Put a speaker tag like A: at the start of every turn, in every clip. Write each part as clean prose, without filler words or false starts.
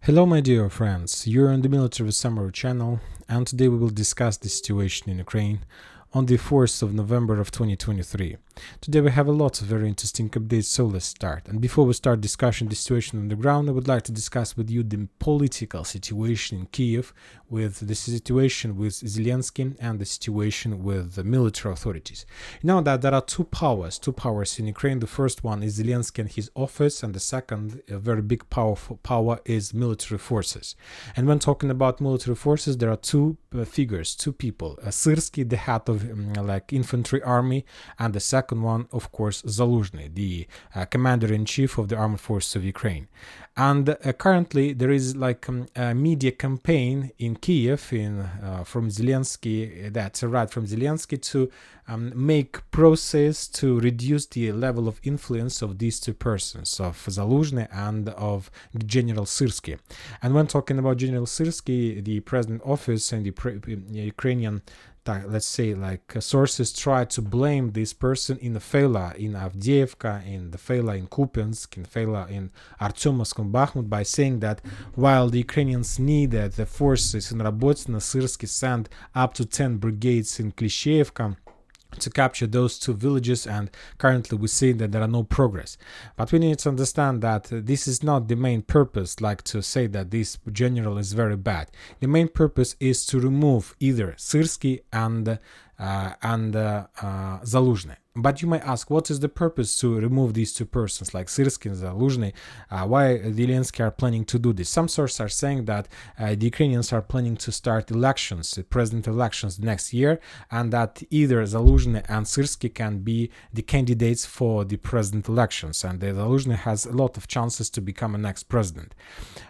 A: Hello my dear friends, you're on the Military Summary channel, and today we will discuss the situation in Ukraine on the 4th of November of 2023. Today we have a lot of very interesting updates, so let's start. And before we start discussing the situation on the ground, I would like to discuss with you the political situation in Kiev, with the situation with Zelensky and the situation with the military authorities. You know that there are two powers in Ukraine. The first one is Zelensky and his office, and the second, a very big power is military forces. And when talking about military forces, there are two figures, two people. Syrsky, the head of infantry army, and the second one, of course, Zaluzhny, the commander-in-chief of the armed forces of Ukraine. And currently there is a media campaign in Kiev from Zelensky, that's right, from Zelensky, to make process to reduce the level of influence of these two persons, of Zaluzhny and of General Syrsky. And when talking about General Syrsky, the president office and the Ukrainian sources try to blame this person in the failure in Avdiivka, in the failure in Kupyansk, in failure in Artyomovsk and Bakhmut, by saying that while the Ukrainians needed the forces in Robotyne, Syrsky sent up to 10 brigades in Klishchiivka to capture those two villages, and currently we see that there are no progress. But we need to understand that this is not the main purpose, like to say that this general is very bad. The main purpose is to remove either Syrsky and Zaluzhny. But you might ask, what is the purpose to remove these two persons, like Syrsky and Zaluzhny? Why Zelensky are planning to do this? Some sources are saying that the Ukrainians are planning to start elections, president elections next year, and that either Zaluzhny and Syrsky can be the candidates for the president elections, and Zaluzhny has a lot of chances to become a next president.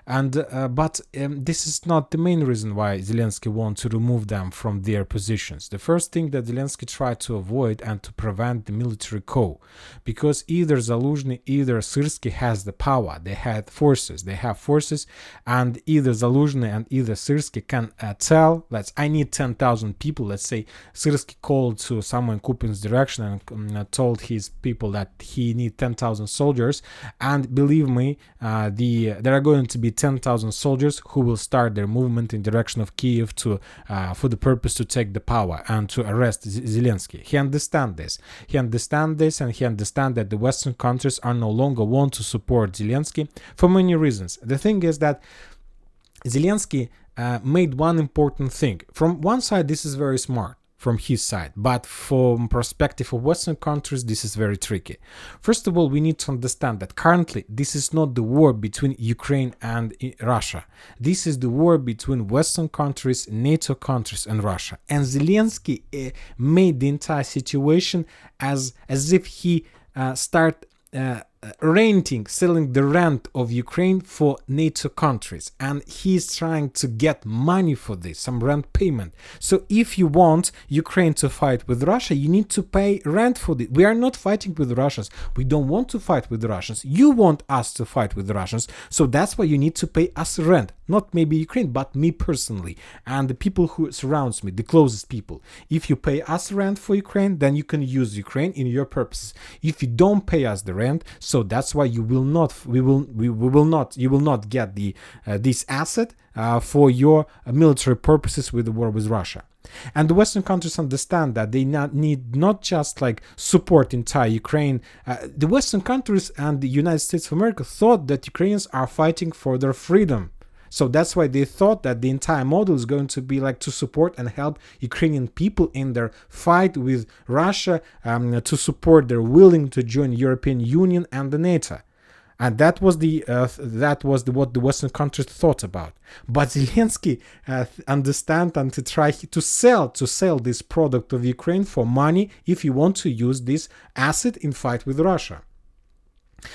A: And but this is not the main reason why Zelensky wants to remove them from their positions. The first thing that Zelensky tried to avoid and to prevent the military coup, because either Zaluzhny, either Syrsky has the power, they have forces, and either Zaluzhny and either Syrsky can tell, I need 10,000 people. Let's say Syrsky called to someone in Kupyansk direction and told his people that he need 10,000 soldiers, and believe me, there are going to be 10,000 soldiers who will start their movement in direction of Kiev for the purpose to take the power and to arrest Zelensky. He understands this, and he understands that the Western countries are no longer want to support Zelensky for many reasons. The thing is that Zelensky made one important thing. From one side, this is very smart from his side, but from perspective of Western countries, this is very tricky. First of all, we need to understand that currently this is not the war between Ukraine and Russia. This is the war between Western countries, NATO countries, and Russia. And Zelensky made the entire situation as if he selling the rent of Ukraine for NATO countries, and he's trying to get money for this, some rent payment. So if you want Ukraine to fight with Russia, you need to pay rent for this. We are not fighting with the Russians. We don't want to fight with the Russians. You want us to fight with the Russians, so that's why you need to pay us rent. Not maybe Ukraine, but me personally, and the people who surrounds me, the closest people. If you pay us rent for Ukraine, then you can use Ukraine in your purposes. If you don't pay us the rent, so that's why you will not get this asset for your military purposes with the war with Russia. And the Western countries understand that they need not just support entire Ukraine. The Western countries and the United States of America thought that Ukrainians are fighting for their freedom. So that's why they thought that the entire model is going to be to support and help Ukrainian people in their fight with Russia, to support their willing to join European Union and the NATO. And that was what the Western countries thought about. But Zelensky understand and to try to sell this product of Ukraine for money if you want to use this asset in fight with Russia.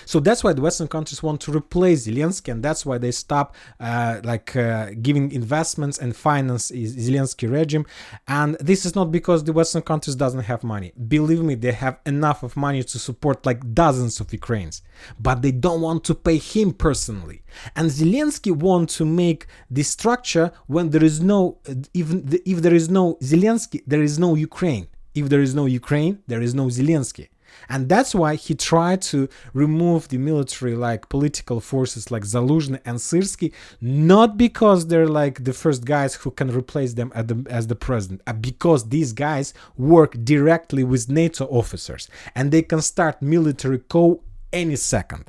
A: So that's why the Western countries want to replace Zelensky, and that's why they stop giving investments and finance Zelensky regime. And this is not because the Western countries doesn't have money. Believe me, they have enough of money to support dozens of Ukrainians, but they don't want to pay him personally. And Zelensky wants to make this structure when there is no, if there is no Zelensky, there is no Ukraine. If there is no Ukraine, there is no Zelensky. And that's why he tried to remove the military, like political forces like Zaluzhny and Syrsky, not because they're like the first guys who can replace them as the president, because these guys work directly with NATO officers and they can start military coup any second.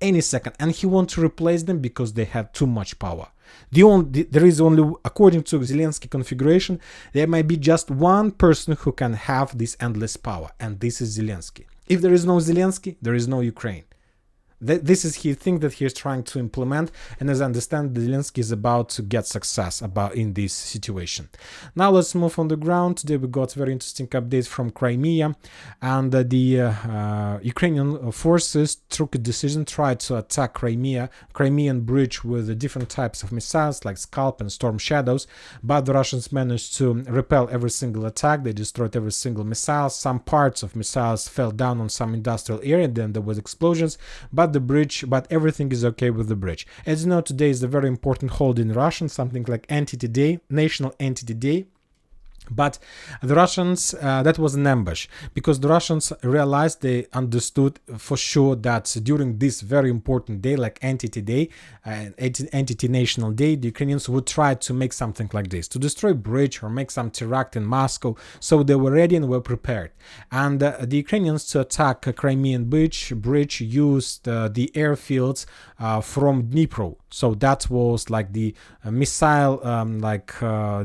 A: And he wants to replace them because they have too much power. There is only, according to Zelensky configuration, there might be just one person who can have this endless power, and this is Zelensky. If there is no Zelensky, there is no Ukraine. This is the thing that he is trying to implement, and as I understand, Zelensky is about to get success in this situation. Now let's move on the ground. Today we got very interesting updates from Crimea, and the Ukrainian forces took a decision, tried to attack Crimean bridge with different types of missiles like Scalp and Storm Shadows, but the Russians managed to repel every single attack. They destroyed every single missile. Some parts of missiles fell down on some industrial area, then there was explosions, but everything is okay with the bridge. As you know, today is a very important holiday in Russian, something like Entity Day, National Entity Day. But the Russians, that was an ambush, because the Russians realized, they understood for sure that during this very important day, like Entity Day, Entity National Day, the Ukrainians would try to make something like this, to destroy a bridge or make some terror in Moscow. So they were ready and were prepared. And the Ukrainians, to attack a Crimean bridge used the airfields from Dnipro. So that was like the missile,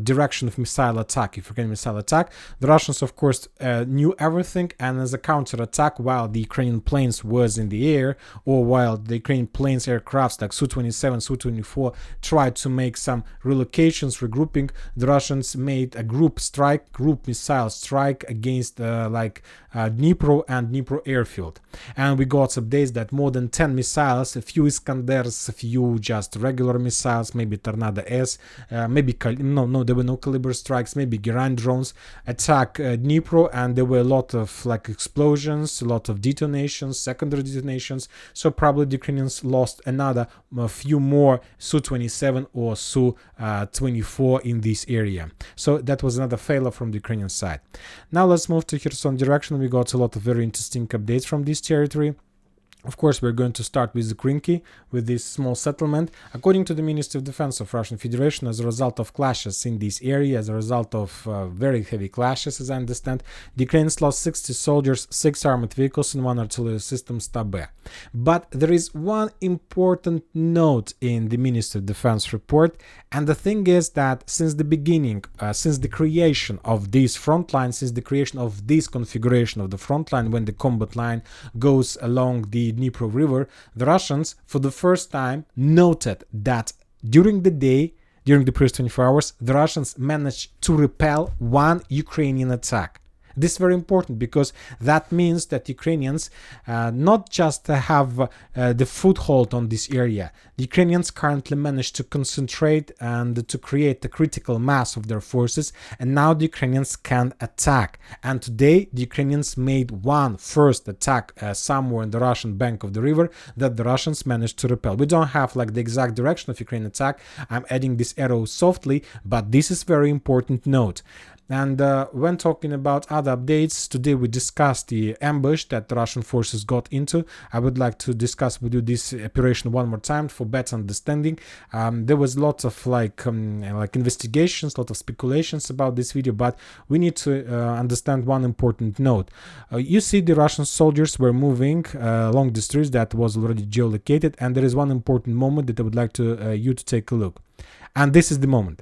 A: direction of missile attack. If Ukrainian missile attack, the Russians, of course, knew everything, and as a counterattack, while the Ukrainian planes was in the air, or while the Ukrainian planes, aircrafts like Su-27, Su-24 tried to make some relocations, regrouping, the Russians made a group missile strike against Dnipro and Dnipro airfield. And we got updates that more than 10 missiles, a few Iskanders, a few just regular missiles, maybe Tornado S, there were no caliber strikes, maybe Geran drones, attack Dnipro, and there were a lot of explosions, a lot of detonations, secondary detonations. So probably the Ukrainians lost a few more Su-27 or Su-24 in this area. So that was another failure from the Ukrainian side. Now let's move to Kherson direction. We got a lot of very interesting updates from this territory. Of course, we're going to start with Krinky, with this small settlement. According to the Ministry of Defense of Russian Federation, as a result of clashes in this area, as a result of very heavy clashes, as I understand, the Ukrainians lost 60 soldiers, 6 armored vehicles, and 1 artillery system Stab. But there is one important note in the Ministry of Defense report, and the thing is that since the beginning, since the creation of this front line, since the creation of this configuration of the front line, when the combat line goes along the Dnipro River, the Russians for the first time noted that during the day, during the previous 24 hours, the Russians managed to repel 1 Ukrainian attack. This is very important because that means that Ukrainians not just have the foothold on this area. The Ukrainians currently managed to concentrate and to create a critical mass of their forces, and now the Ukrainians can attack. And today the Ukrainians made one first attack somewhere in the Russian bank of the river that the Russians managed to repel. We don't have the exact direction of Ukrainian attack. I'm adding this arrow softly, but this is very important note. And when talking about other updates, today we discussed the ambush that the Russian forces got into. I would like to discuss with you this operation one more time for better understanding. There was lots of investigations, lot of speculations about this video, but we need to understand one important note. You see the Russian soldiers were moving along the streets that was already geolocated, and there is one important moment that I would like to you to take a look. And this is the moment.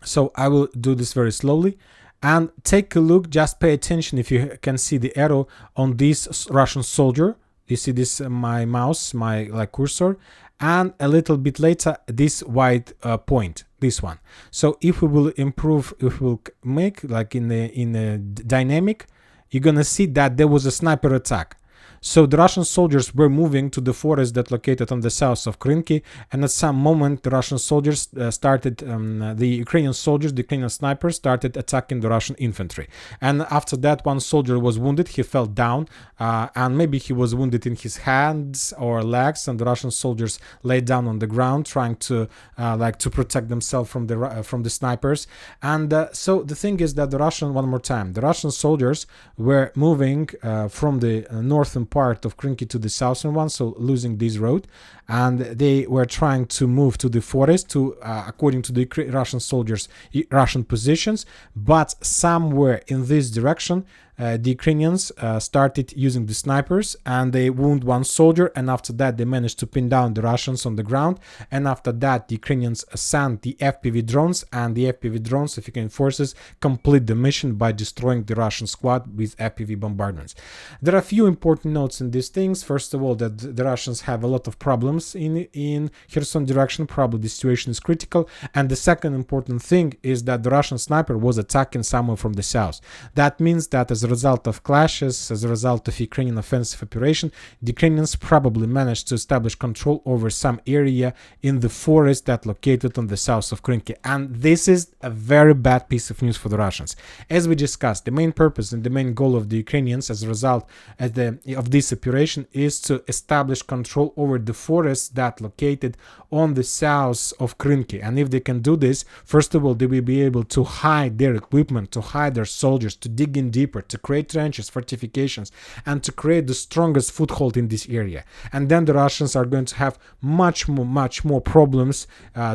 A: So I will do this very slowly and take a look. Just pay attention if you can see the arrow on this Russian soldier. You see this, my mouse, my cursor, and a little bit later this white point, this one. So if we will improve, if we will make in a dynamic, you're gonna see that there was a sniper attack. So the Russian soldiers were moving to the forest that located on the south of Krynki, and at some moment the Russian soldiers the Ukrainian soldiers, the Ukrainian snipers started attacking the Russian infantry. And after that, one soldier was wounded, he fell down, and maybe he was wounded in his hands or legs, and the Russian soldiers lay down on the ground trying to to protect themselves from the snipers. And so the thing is that the Russian soldiers were moving from the northern part of Krynki to the southern one, so losing this road, and they were trying to move to the forest to according to the Russian soldiers, Russian positions, but somewhere in this direction the Ukrainians started using the snipers, and they wound one soldier, and after that they managed to pin down the Russians on the ground. And after that the Ukrainians sent the FPV drones, and the FPV drones of Ukrainian forces complete the mission by destroying the Russian squad with FPV bombardments. There are a few important notes in these things. First of all, that the Russians have a lot of problems in Kherson direction. Probably the situation is critical. And the second important thing is that the Russian sniper was attacking someone from the south. That means that as a result of clashes, as a result of Ukrainian offensive operation, the Ukrainians probably managed to establish control over some area in the forest that located on the south of Krynki. And this is a very bad piece of news for the Russians. As we discussed, the main purpose and the main goal of the Ukrainians as a result of this operation is to establish control over the forests that located on the south of Krynki. And if they can do this, first of all, they will be able to hide their equipment, to hide their soldiers, to dig in deeper, to create trenches, fortifications, and to create the strongest foothold in this area. And then the Russians are going to have much more problems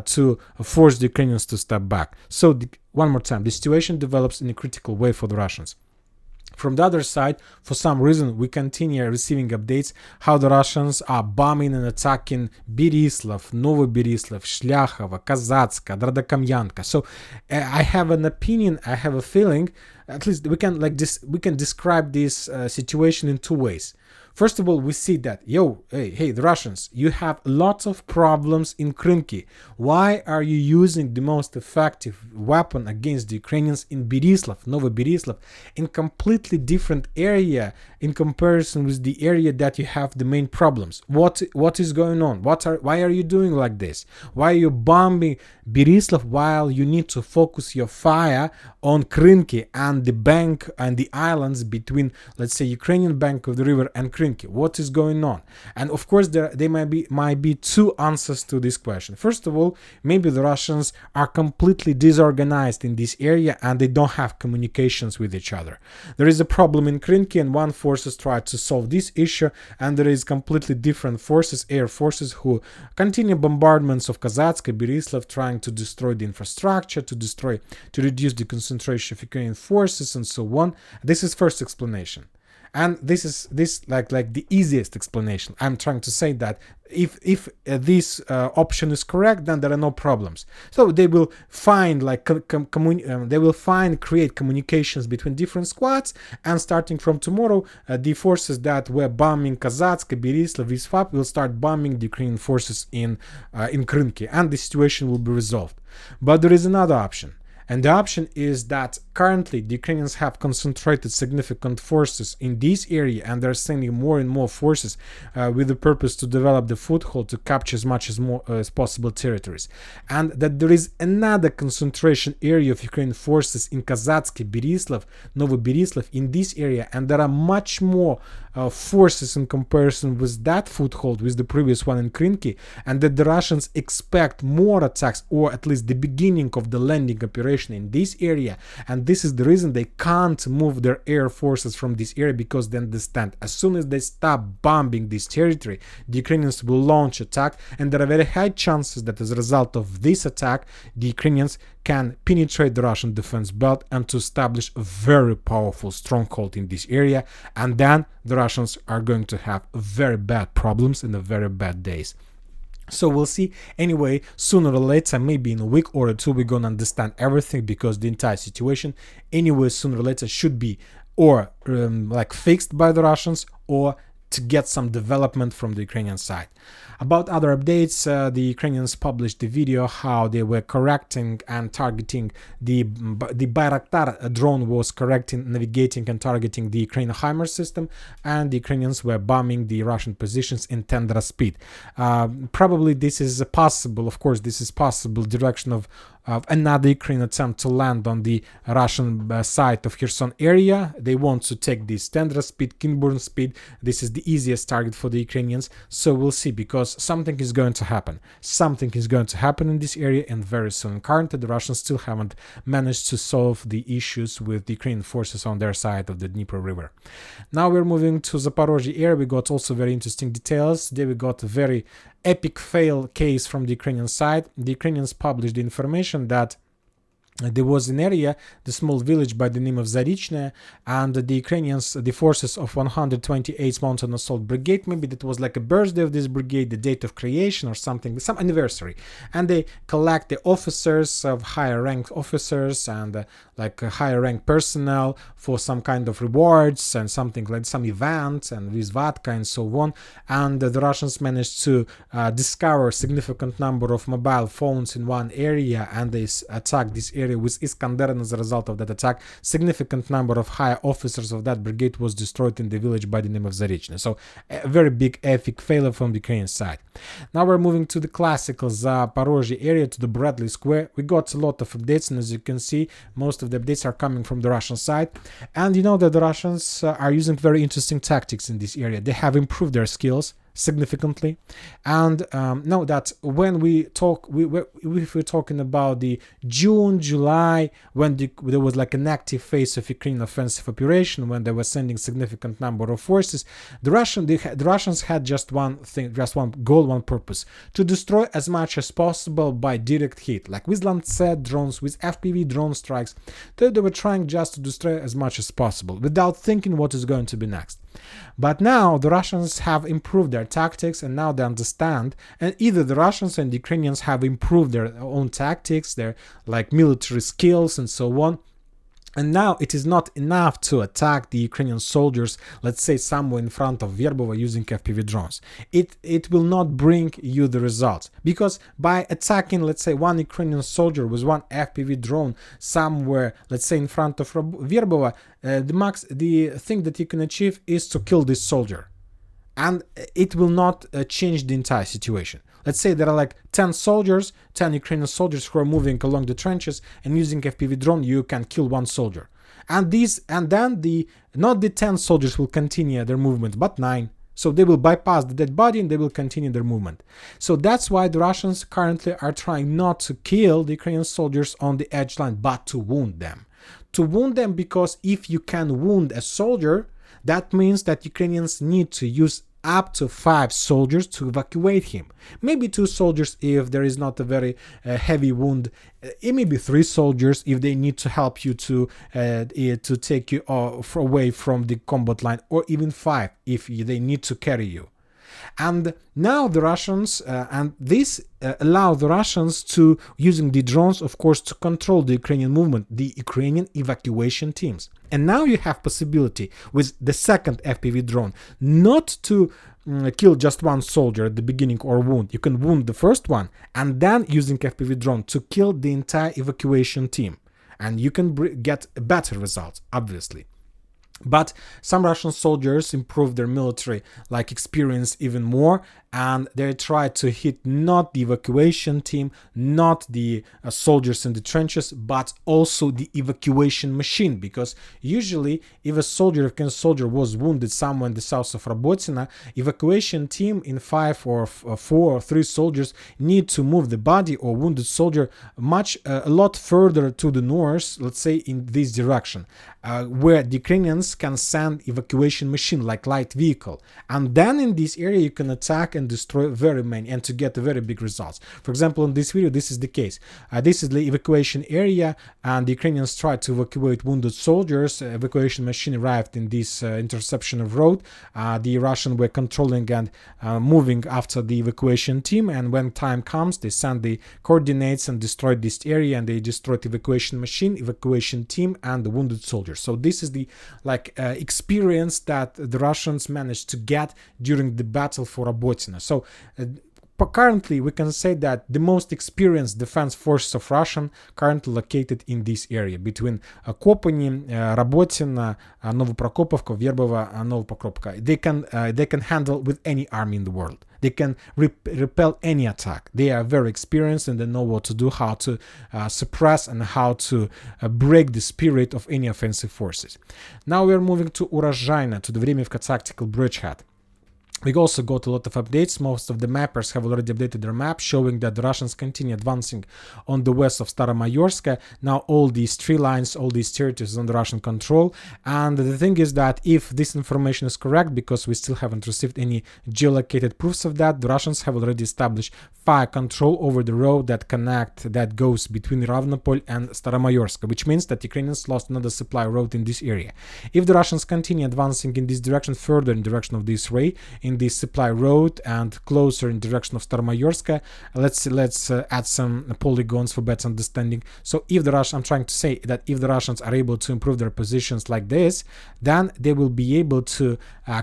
A: to force the Ukrainians to step back. So one more time, the situation develops in a critical way for the Russians. From the other side, for some reason, we continue receiving updates how the Russians are bombing and attacking Berislav, Novoberislav, Shlyakhovo, Kazatska, Dradokamyanka. So I have an opinion, I have a feeling, at least we can describe this situation in two ways. First of all, we see that, hey, the Russians, you have lots of problems in Krynki. Why are you using the most effective weapon against the Ukrainians in Berislav, Novoberislav, in completely different area in comparison with the area that you have the main problems? What is going on? Why are you doing like this? Why are you bombing Berislav while you need to focus your fire on Krynki and the bank and the islands between, let's say, Ukrainian bank of the river and Krynki? What is going on? And of course, there might be two answers to this question. First of all, maybe the Russians are completely disorganized in this area and they don't have communications with each other. There is a problem in Krynki, and one forces try to solve this issue, and there is completely different forces, air forces, who continue bombardments of Kazatsk, Berislav, trying to destroy the infrastructure, to reduce the concentration of Ukrainian forces, and so on. This is first explanation. And this is like the easiest explanation. I'm trying to say that if this option is correct, then there are no problems. So they will find create communications between different squads, and starting from tomorrow, the forces that were bombing Kazatsk, Berislav, Visfab will start bombing the Ukrainian forces in Krynki, and the situation will be resolved. But there is another option. And the option is that currently the Ukrainians have concentrated significant forces in this area, and they're sending more and more forces with the purpose to develop the foothold, to capture as much as possible territories. And that there is another concentration area of Ukrainian forces in Kazatsk, Berislav, Novoberislav, in this area, and there are much more forces in comparison with that foothold, with the previous one in Krynki, and that the Russians expect more attacks, or at least the beginning of the landing operation in this area. And this is the reason they can't move their air forces from this area, because they understand as soon as they stop bombing this territory, the Ukrainians will launch attack, and there are very high chances that as a result of this attack, the Ukrainians can penetrate the Russian defense belt and to establish a very powerful stronghold in this area. And then the Russians are going to have very bad problems and very bad days. So we'll see. Anyway, sooner or later, maybe in a week or two, we're going to understand everything, because the entire situation, anyway, sooner or later should be or fixed by the Russians, or to get some development from the Ukrainian side. About other updates, the Ukrainians published the video how they were correcting and targeting the Bayraktar drone was correcting, navigating and targeting the Ukrainian HIMARS system, and the Ukrainians were bombing the Russian positions in tundra speed. Probably this is possible, of course, this is possible direction of another Ukrainian attempt to land on the Russian side of Kherson area. They want to take this tundra speed, Kinburn speed. This is the easiest target for the Ukrainians. So we'll see, because something is going to happen. Something is going to happen in this area, and very soon. Currently, the Russians still haven't managed to solve the issues with the Ukrainian forces on their side of the Dnipro River. Now we're moving to Zaporizhzhia area. We got also very interesting details. There we got a very epic fail case from the Ukrainian side. The Ukrainians published the information that there was an area, the small village by the name of Zaporizhzhia, and the Ukrainians, the forces of 128th Mountain Assault Brigade, maybe that was like a birthday of this brigade, the date of creation or something, some anniversary, and they collect the officers of higher ranked officers and like higher ranked personnel for some kind of rewards and something like some events and with vodka and so on. And the Russians managed to discover a significant number of mobile phones in one area, and they attacked this area with Iskander, and as a result of that attack, significant number of high officers of that brigade was destroyed in the village by the name of Zaporizhzhia. So a very big epic failure from the Ukrainian side. Now we're moving to the classical Zaporizhzhia area, to the Bradley Square. We got a lot of updates, and as you can see, most of the updates are coming from the Russian side. And you know that the Russians are using very interesting tactics in this area. They have improved their skills significantly, and know that when we talk, if we're talking about the June, July, when there was like an active phase of Ukrainian offensive operation, when they were sending significant number of forces, the Russians had just one thing, just one goal, one purpose: to destroy as much as possible by direct hit, like with Lancet drones, with FPV drone strikes. They were trying just to destroy as much as possible without thinking what is going to be next. But now the Russians have improved their tactics, and now they understand, and either the Russians and the Ukrainians have improved their own tactics, their like military skills and so on. And now it is not enough to attack the Ukrainian soldiers, let's say somewhere in front of Verbova using FPV drones. It will not bring you the results, because by attacking, let's say, one Ukrainian soldier with one FPV drone somewhere, let's say in front of Verbova, the thing that you can achieve is to kill this soldier. And it will not change the entire situation. Let's say there are like 10 soldiers, 10 Ukrainian soldiers who are moving along the trenches, and using FPV drone you can kill one soldier. And then not the 10 soldiers will continue their movement, but 9. So they will bypass the dead body and they will continue their movement. So that's why the Russians currently are trying not to kill the Ukrainian soldiers on the edge line, but to wound them. To wound them, because if you can wound a soldier, that means that Ukrainians need to use up to 5 soldiers to evacuate him. Maybe 2 soldiers if there is not a very heavy wound. It may be 3 soldiers if they need to help you to take you away from the combat line, or even 5 if they need to carry you. And now the Russians, and this allow the Russians to, using the drones, of course, to control the Ukrainian movement, the Ukrainian evacuation teams. And now you have possibility with the second FPV drone not to kill just one soldier at the beginning or wound. You can wound the first one, and then using FPV drone to kill the entire evacuation team. And you can get better results, obviously. But some Russian soldiers improved their military experience even more, and they tried to hit not the evacuation team, not the soldiers in the trenches, but also the evacuation machine. Because usually, if a soldier was wounded somewhere in the south of Robotyne, evacuation team in 5 or 4 or 3 soldiers need to move the body or wounded soldier a lot further to the north, let's say in this direction, where the Ukrainians can send evacuation machine like light vehicle, and then in this area you can attack and can destroy very many and to get very big results. For example, in this video, this is the case. This is the evacuation area, and the Ukrainians tried to evacuate wounded soldiers. Evacuation machine arrived in this interception of road. The Russians were controlling and moving after the evacuation team, and when time comes, they send the coordinates and destroyed this area, and they destroyed the evacuation machine, evacuation team, and the wounded soldiers. So this is the experience that the Russians managed to get during the battle for Robotyne. So currently we can say that the most experienced defense forces of Russia currently located in this area between Kopany, Robotyne, Novoprokopovka, Verbovo, Novopokrovka. They can handle with any army in the world. They can repel any attack. They are very experienced and they know what to do, how to suppress and how to break the spirit of any offensive forces. Now we are moving to Urozhaina, to the Vremivka tactical bridgehead. We also got a lot of updates. Most of the mappers have already updated their map, showing that the Russians continue advancing on the west of Staromayorsk. Now all these tree lines, all these territories under Russian control. And the thing is that if this information is correct, because we still haven't received any geolocated proofs of that, the Russians have already established fire control over the road that goes between Ravnopol and Staromayorsk, which means that Ukrainians lost another supply road in this area. If the Russians continue advancing in this direction, further in direction of this ray, in this supply road and closer in direction of Staromayorsk, let's add some polygons for better understanding. So if the Russians, I'm trying to say that if the Russians are able to improve their positions like this, then they will be able to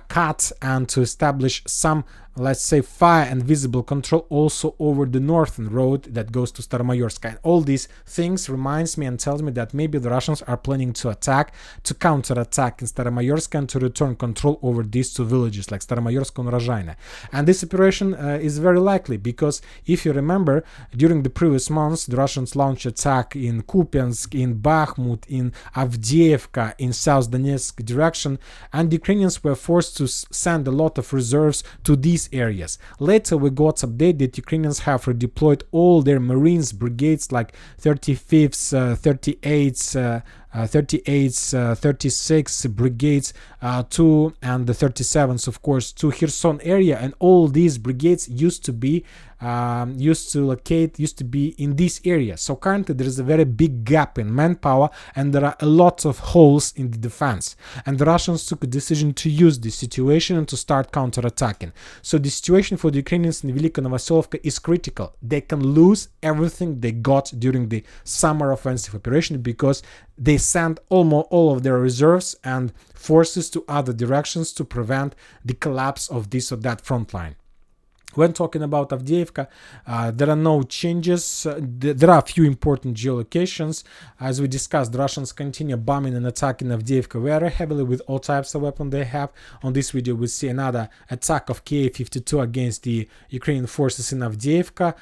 A: cut and to establish some, let's say, fire and visible control also over the northern road that goes to Staromayorsk. And all these things reminds me and tells me that maybe the Russians are planning to attack, to counterattack in Staromayorsk and to return control over these two villages like Staromayorsk and Urozhaina. And this operation is very likely because if you remember, during the previous months, the Russians launched attack in Kupyansk, in Bakhmut, in Avdiivka, in South Donetsk direction, and the Ukrainians were forced to send a lot of reserves to these areas. Later we got update that Ukrainians have redeployed all their Marines brigades like 35th, 38th, 36 brigades to, and the 37th of course, to Kherson area, and all these brigades used to be in this area. So currently there is a very big gap in manpower and there are a lot of holes in the defense, and the Russians took a decision to use this situation and to start counterattacking. So the situation for the Ukrainians in Velyka Novoselovka is critical. They can lose everything they got during the summer offensive operation because they sent almost all of their reserves and forces to other directions to prevent the collapse of this or that front line. When talking about Avdiivka, there are no changes. There are a few important geolocations. As we discussed, the Russians continue bombing and attacking Avdiivka very heavily with all types of weapons they have. On this video, we see another attack of Ka-52 against the Ukrainian forces in Avdiivka.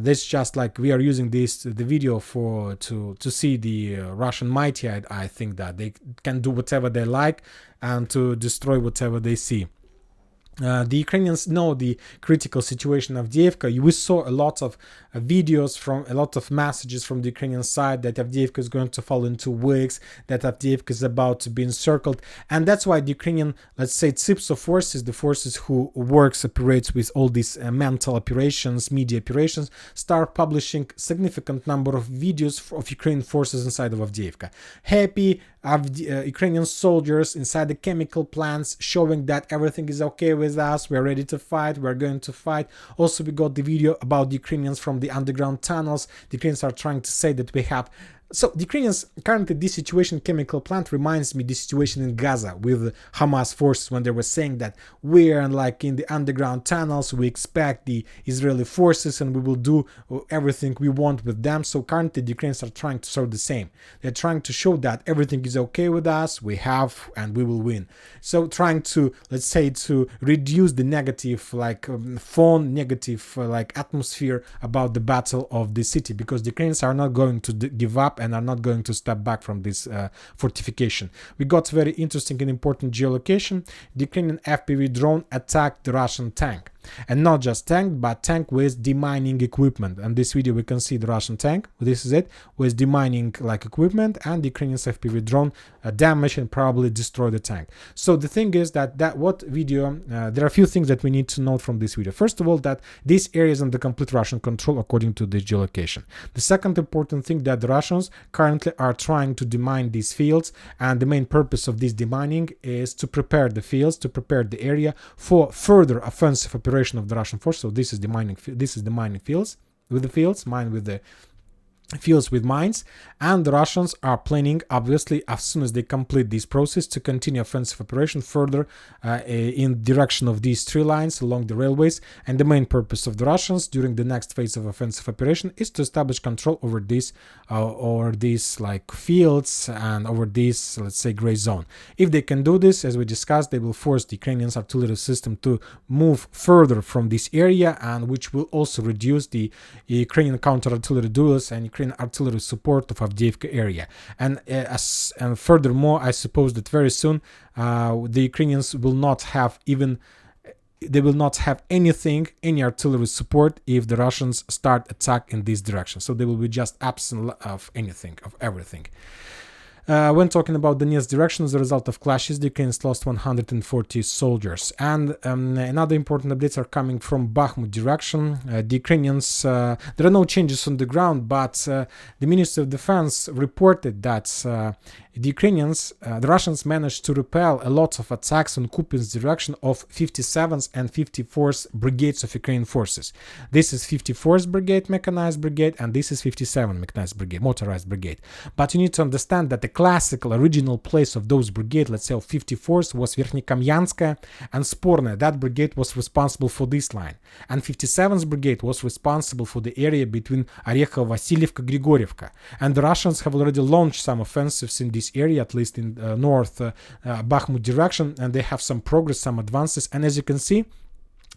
A: That's just like we are using the video to see the Russian mighty. I think that they can do whatever they like and to destroy whatever they see. The Ukrainians know the critical situation of Avdiivka. We saw a lot of videos from a lot of messages from the Ukrainian side that Avdiivka is going to fall into weeks, that Avdiivka is about to be encircled, and that's why the Ukrainian, let's say, Tsipso forces, the forces who operates with all these mental operations, media operations, start publishing significant number of videos of Ukrainian forces inside of Avdiivka. Happy Ukrainian soldiers inside the chemical plants, showing that everything is okay with us, we're ready to fight, we're going to fight. Also, we got the video about the Ukrainians from the underground tunnels. The Ukrainians are trying to say that we have... So the Ukrainians, currently this situation, chemical plant, reminds me the situation in Gaza with Hamas forces when they were saying that we're like in the underground tunnels, we expect the Israeli forces and we will do everything we want with them. So currently the Ukrainians are trying to show the same. They're trying to show that everything is okay with us, we have, and we will win. So trying to, let's say, to reduce the negative negative atmosphere about the battle of the city, because the Ukrainians are not going to give up and are not going to step back from this fortification. We got very interesting and important geolocation. The Ukrainian FPV drone attacked the Russian tank. And not just tank, but tank with demining equipment. And this video we can see the Russian tank, this is it, with demining like equipment, and the Ukrainian's FPV drone damage and probably destroy the tank. So the thing is that there are a few things that we need to note from this video. First of all, that this area is under complete Russian control according to this geolocation. The second important thing, that the Russians currently are trying to demine these fields, and the main purpose of this demining is to prepare the fields, to prepare the area for further offensive operation of the Russian force. So this is the mining fields with the fields, mine with the fields with mines, and the Russians are planning, obviously, as soon as they complete this process, to continue offensive operation further in direction of these tree lines along the railways. And the main purpose of the Russians during the next phase of offensive operation is to establish control over these like fields and over this, let's say, gray zone. If they can do this, as we discussed, they will force the Ukrainian artillery system to move further from this area, and which will also reduce the Ukrainian counter-artillery duels and Ukrainian artillery support of Avdiivka area. And furthermore, I suppose that very soon the Ukrainians will not have any artillery support if the Russians start attack in this direction. So they will be just absent of everything. When talking about Donetsk direction, as a result of clashes, the Ukrainians lost 140 soldiers. And another important updates are coming from Bakhmut direction. The Ukrainians, there are no changes on the ground, but the Ministry of Defense reported that the Russians managed to repel a lot of attacks on Kupyansk direction of 57th and 54th brigades of Ukrainian forces. This is 54th brigade mechanized brigade, and this is 57th mechanized brigade, motorized brigade. But you need to understand that the classical original place of those brigades, let's say of 54th, was Verkhnyokamyanskaya and Spornaya. That brigade was responsible for this line. And 57th brigade was responsible for the area between Orekhovo, Vasilievka, Grigorievka. And the Russians have already launched some offensives in this area, at least in north Bakhmut direction, and they have some progress, some advances. And as you can see,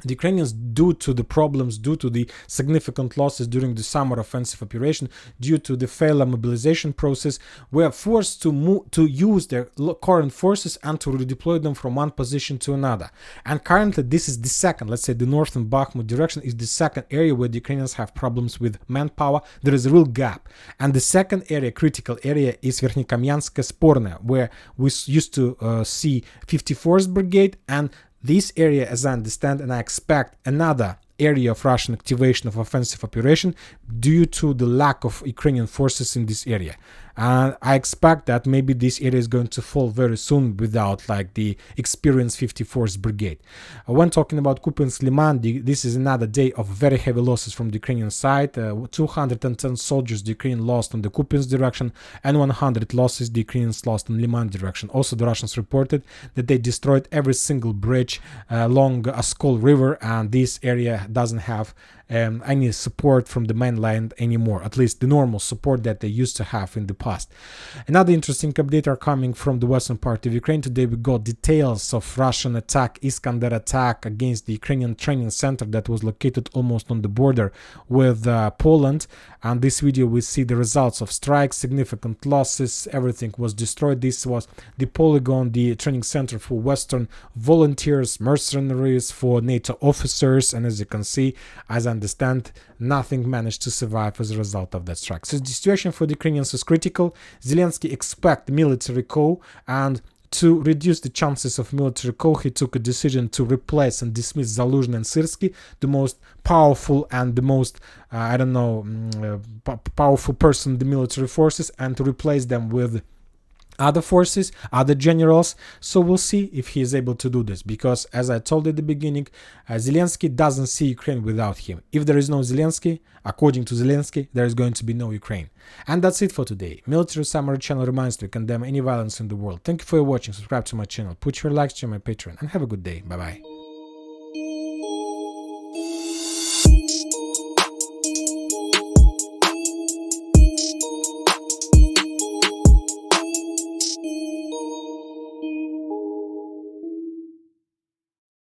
A: the Ukrainians, due to the problems, due to the significant losses during the summer offensive operation, due to the failure mobilization process, were forced to use their current forces and to redeploy them from one position to another. And currently, this is the second, let's say the northern Bakhmut direction is the second area where the Ukrainians have problems with manpower. There is a real gap. And the second area, critical area, is Verkhnyokamyanskaya Spornaya, where we used to see 54th Brigade, and this area, as I understand, and I expect another area of Russian activation of offensive operation due to the lack of Ukrainian forces in this area. And I expect that maybe this area is going to fall very soon without like the experienced 54th Brigade. When talking about Kupyansk Liman, this is another day of very heavy losses from the Ukrainian side. 210 soldiers the Ukrainians lost on the Kupyansk direction, and 100 losses the Ukrainians lost on Liman direction. Also, the Russians reported that they destroyed every single bridge along Oskol River, and this area doesn't have any support from the mainland anymore, at least the normal support that they used to have in the past. Another interesting update are coming from the western part of Ukraine. Today we got details of Russian attack, Iskander attack against the Ukrainian training center that was located almost on the border with Poland. And this video we see the results of strikes, significant losses, everything was destroyed. This was the polygon, the training center for Western volunteers, mercenaries, for NATO officers, and as you can see, as I understand, nothing managed to survive as a result of that strike. So the situation for the Ukrainians is critical. Zelensky expects military coup, and to reduce the chances of military coup, he took a decision to replace and dismiss Zaluzhny and Syrskyi, the most powerful and the most, powerful person in the military forces, and to replace them with other forces, other generals. So we'll see if he is able to do this, because as I told at the beginning, Zelensky doesn't see Ukraine without him. If there is no Zelensky, according to Zelensky, there is going to be no Ukraine. And that's it for today. Military Summary channel reminds to condemn any violence in the world. Thank you for watching, subscribe to my channel, put your likes to my Patreon, and have a good day. Bye bye.